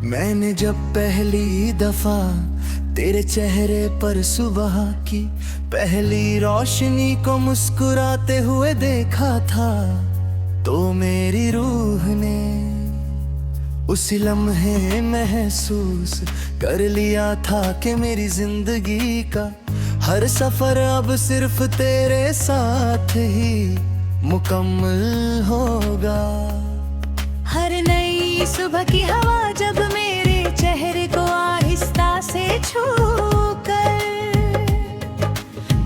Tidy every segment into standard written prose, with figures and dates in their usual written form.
मैंने जब पहली दफा तेरे चेहरे पर सुबह की पहली रोशनी को मुस्कुराते हुए देखा था, तो मेरी रूह ने उसी लम्हे महसूस कर लिया था कि मेरी जिंदगी का हर सफर अब सिर्फ तेरे साथ ही मुकम्मल होगा। हर नई सुबह की हवा जब मेरे चेहरे को आहिस्ता से छूकर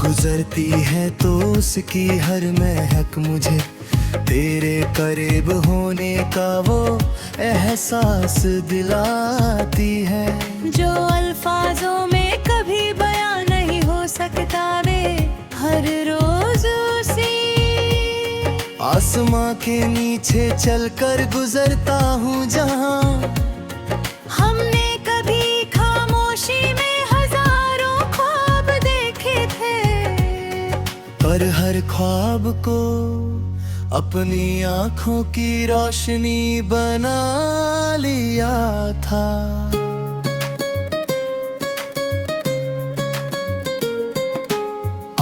गुजरती है, तो उसकी हर महक मुझे तेरे करीब होने का वो एहसास दिलाती है, जो अल्फाजों में कभी बयां नहीं हो सकता वे हर रोज उसी आसमां के नीचे चलकर गुजरता हूँ जहाँ हमने कभी खामोशी में हजारों ख्वाब देखे थे, पर हर ख्वाब को अपनी आँखों की रोशनी बना लिया था।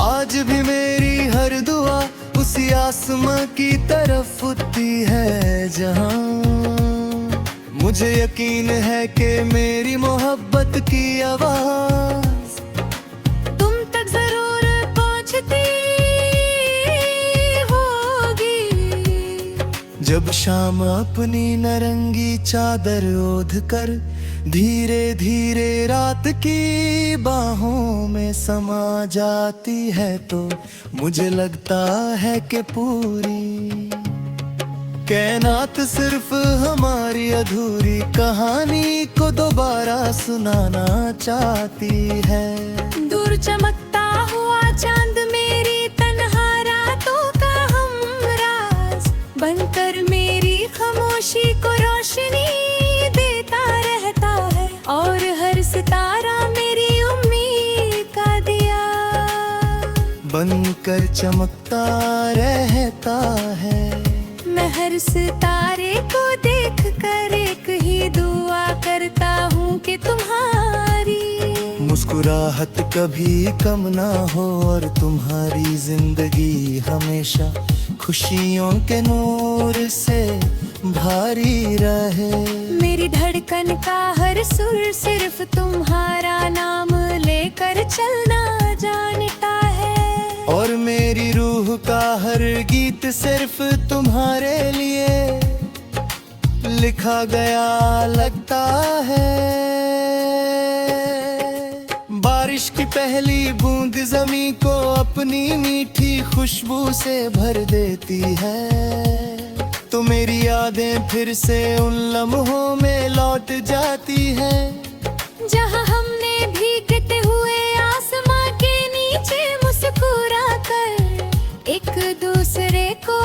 आज भी मेरी हर दुआ उसी आसमां की तरफ उठती है जहां मुझे यकीन है कि मेरी मोहब्बत की आवाज तुम तक जरूर पहुंचती होगी। जब शाम अपनी नारंगी चादर ओढ़ कर धीरे धीरे रात की बाहों में समा जाती है, तो मुझे लगता है कि पूरी कायनात सिर्फ हमारी अधूरी कहानी को दोबारा सुनाना चाहती है। दूर चमकता हुआ चांद मेरी तन्हा रातों का हमराज बनकर मेरी खामोशी को रोशनी देता रहता है, और हर सितारा मेरी उम्मीद का दिया बनकर चमकता रहता है। मैं हर सितारे को देख कर एक ही दुआ करता हूँ कि तुम्हारी मुस्कुराहट कभी कम ना हो और तुम्हारी जिंदगी हमेशा खुशियों के नूर से भारी रहे। मेरी धड़कन का हर सुर सिर्फ तुम्हारा नाम लेकर चलना जानता है, और मेरी रूह का हर गीत सिर्फ तुम्हारे लिए लिखा गया लगता है। बारिश की पहली बूंद ज़मीं को अपनी मीठी खुशबू से भर देती है, तो मेरी यादें फिर से उन लम्हों में लौट जाती हैं जहाँ हमने भीगते हुए आसमां के नीचे मुस्कुरा कर एक दूसरे को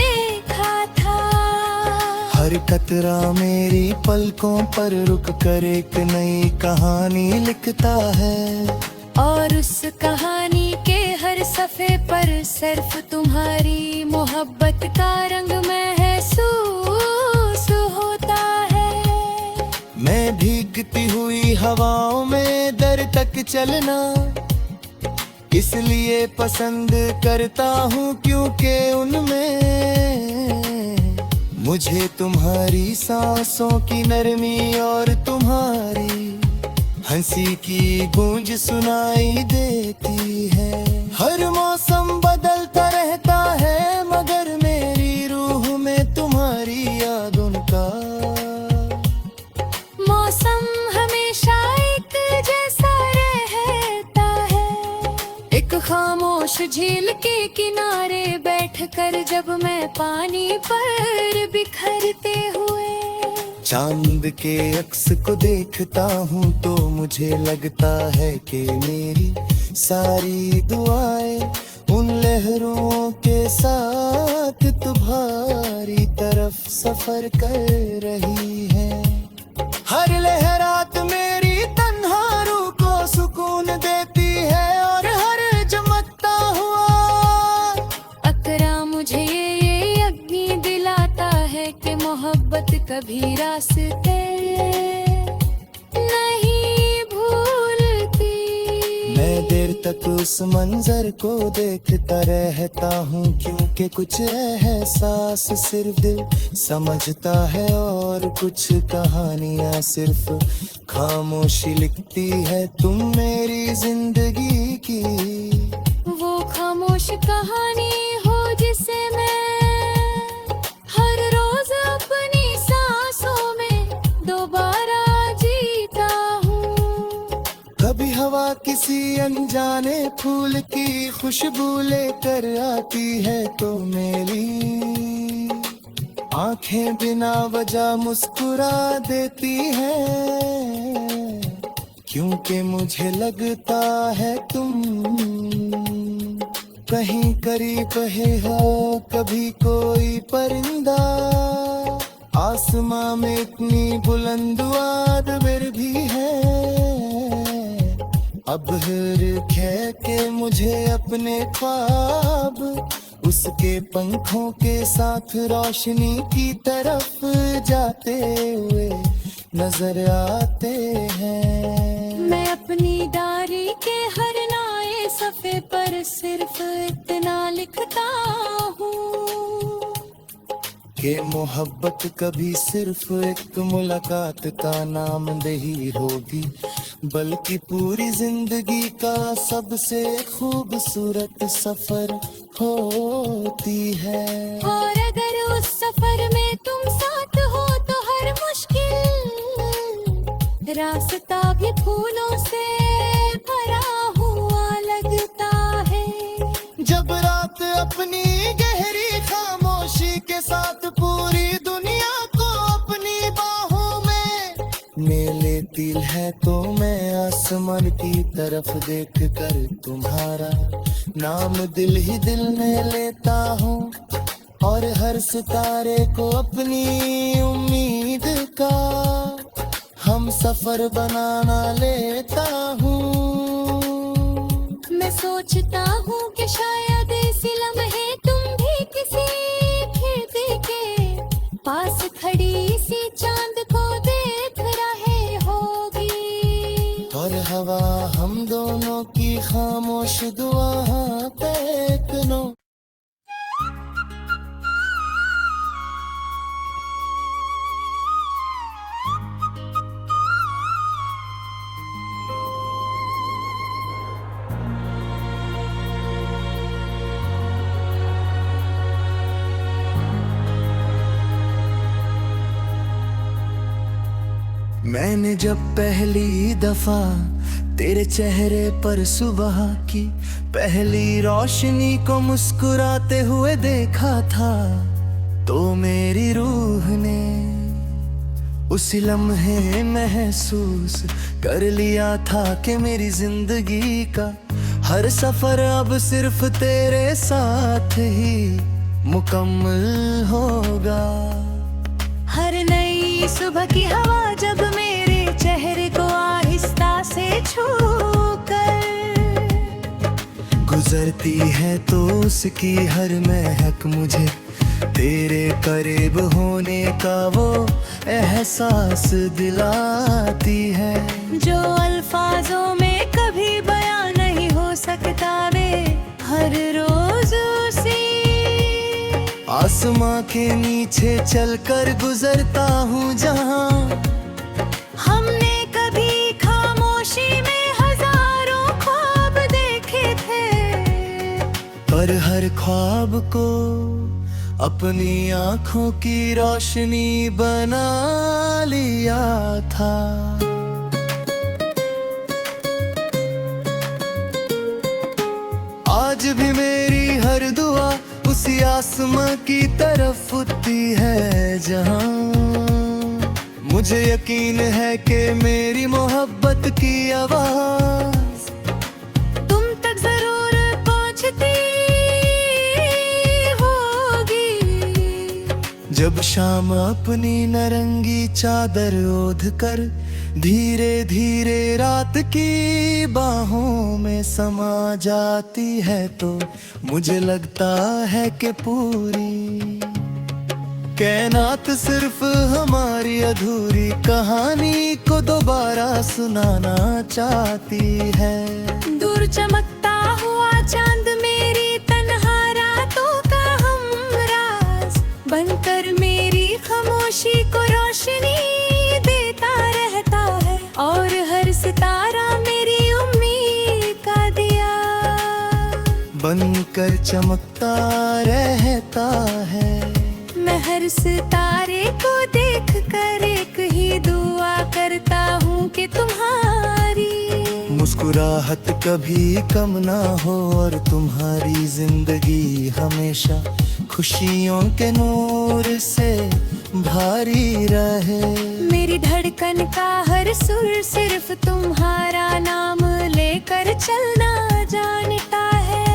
देखा था। हर कतरा मेरी पलकों पर रुक कर एक नई कहानी लिखता है, और उस कहानी के हर सफ़े पर सिर्फ तुम्हारी मोहब्बत का रंग महसूस होता है। मैं भीगती हुई हवाओं में दर तक चलना इसलिए पसंद करता हूँ क्योंकि उनमें मुझे तुम्हारी सांसों की नरमी और तुम्हारी हंसी की गूंज सुनाई देती है। हर मौसम बदलता रहता है मगर मेरी रूह में तुम्हारी याद उनका मौसम हमेशा एक जैसा रहता है। एक खामोश झील के किनारे बैठकर जब मैं पानी पर बिखरते हुए चांद के अक्स को देखता हूँ, तो मुझे लगता है कि मेरी सारी दुआएं उन लहरों के साथ तुम्हारी तरफ सफर कर रही हैं। हर लहरात मेरी तन्हा रूह को सुकून देती है, और हर चमकता हुआ अकरा मुझे ये यकीन दिलाता है कि मोहब्बत कभी रास्ते नहीं भूलती। मैं देर तक उस मंजर को देखता रहता हूँ, क्योंकि कुछ एहसास सिर्फ दिल समझता है और कुछ कहानियाँ सिर्फ खामोशी लिखती है। तुम मेरी जिंदगी की वो खामोश कहानी हो जिसे मैं हर रोज अपनी सांसों में दोबारा जीता हूँ। कभी हवा किसी अनजाने फूल की खुशबू लेकर आती है, तो मेरी आंखें बिना वजह मुस्कुरा देती हैं, क्योंकि मुझे लगता है तुम कहीं करीब है हो। कभी कोई परिंदा आसमां में इतनी बुलंद आदमिर भी है, अब कह के मुझे अपने ख्वाब उसके पंखों के साथ रोशनी की तरफ जाते हुए नजर आते हैं। मैं अपनी डायरी के हर नए सफ़े पर सिर्फ इतना लिखता हूँ कि मोहब्बत कभी सिर्फ एक मुलाकात का नाम नहीं होगी, बल्कि पूरी जिंदगी का सबसे खूबसूरत सफर होती है। और अगर उस सफर में तुम साथ हो तो हर मुश्किल रास्ता भी फूलों से भरा हुआ लगता है। जब रात अपनी गहरी खामोशी के साथ पूरी दुनिया को अपनी बाहों में लेती है, तो मैं आसमान की तरफ देख कर तुम्हारा नाम दिल ही दिल में लेता हूँ, और हर सितारे को अपनी उम्मीद का हम सफर बनाना लेता हूँ। मैं सोचता हूँ कि शायद इसी लम्हे तुम भी किसी खिड़की के पास खड़ी इसी चांद को देख रहे होगी, और हवा हम दोनों की खामोश दुआ देखनो। मैंने जब पहली दफा तेरे चेहरे पर सुबह की पहली रोशनी को मुस्कुराते हुए देखा था, तो मेरी रूह ने उसी लम्हे महसूस कर लिया था कि मेरी जिंदगी का हर सफर अब सिर्फ तेरे साथ ही मुकम्मल होगा। हर नई सुबह की हवा जब मेरे चेहरे को आहिस्ता से छूकर गुजरती है, तो उसकी हर महक मुझे तेरे करीब होने का वो एहसास दिलाती है, जो अल्फाजों में कभी बयां नहीं हो सकता वे हर रोज उसी आसमां के नीचे चलकर गुजरता हूँ जहाँ हमने कभी खामोशी में हजारों ख्वाब देखे थे, पर हर ख्वाब को अपनी आँखों की रोशनी बना लिया था। आज भी मेरी हर दुआ उसी आसमां की तरफ उठती है, जहां मुझे यकीन है कि मेरी मोहब्बत की आवाज तुम तक जरूर पहुंचती होगी। जब शाम अपनी नारंगी चादर ओढ़ कर धीरे धीरे रात की बाहों में समा जाती है, तो मुझे लगता है कि पूरी कायनात सिर्फ हमारी अधूरी कहानी को दोबारा सुनाना चाहती है। दूर चमकता हुआ चांद मेरी तन्हा रातों का हमराज बनकर मेरी खामोशी को रोशनी देता रहता है, और हर सितारा मेरी उम्मीद का दिया बनकर चमकता रहता है। मैं हर सितारे को देख कर एक ही दुआ करता हूँ कि तुम्हारी मुस्कुराहट कभी कम ना हो और तुम्हारी जिंदगी हमेशा खुशियों के नूर से भारी रहे। मेरी धड़कन का हर सुर सिर्फ तुम्हारा नाम लेकर चलना जानता है,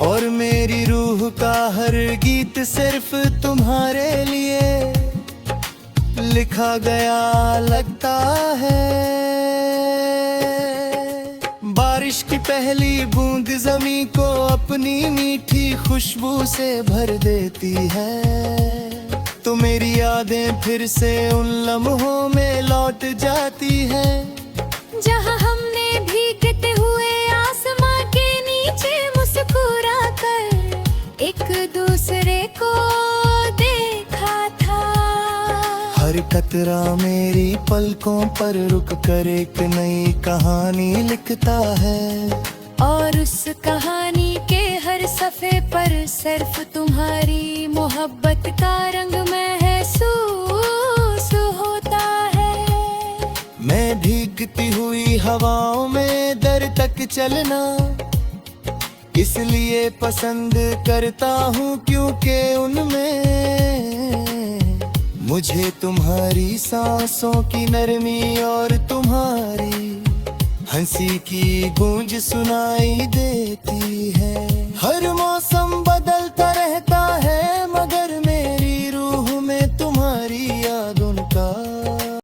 और मेरी रूह का हर गीत सिर्फ तुम्हारे लिए लिखा गया लगता है। बारिश की पहली बूंद ज़मीं को अपनी मीठी खुशबू से भर देती है, तो मेरी यादें फिर से उन लम्हों में लौट जाती हैं जहाँ हमने भीगते हुए आसमां के नीचे मुस्कुरा कर एक दूसरे को देखा था। हर कतरा मेरी पलकों पर रुक कर एक नई कहानी लिखता है, और उस कहानी के हर सफ़े पर सिर्फ तुम्हारी मोहब्बत का रंग महसूस होता है। मैं भीगती हुई हवाओं में दर तक चलना इसलिए पसंद करता हूँ क्योंकि उनमें मुझे तुम्हारी सांसों की नरमी और तुम्हारी हंसी की गूंज सुनाई देती है। हर मौसम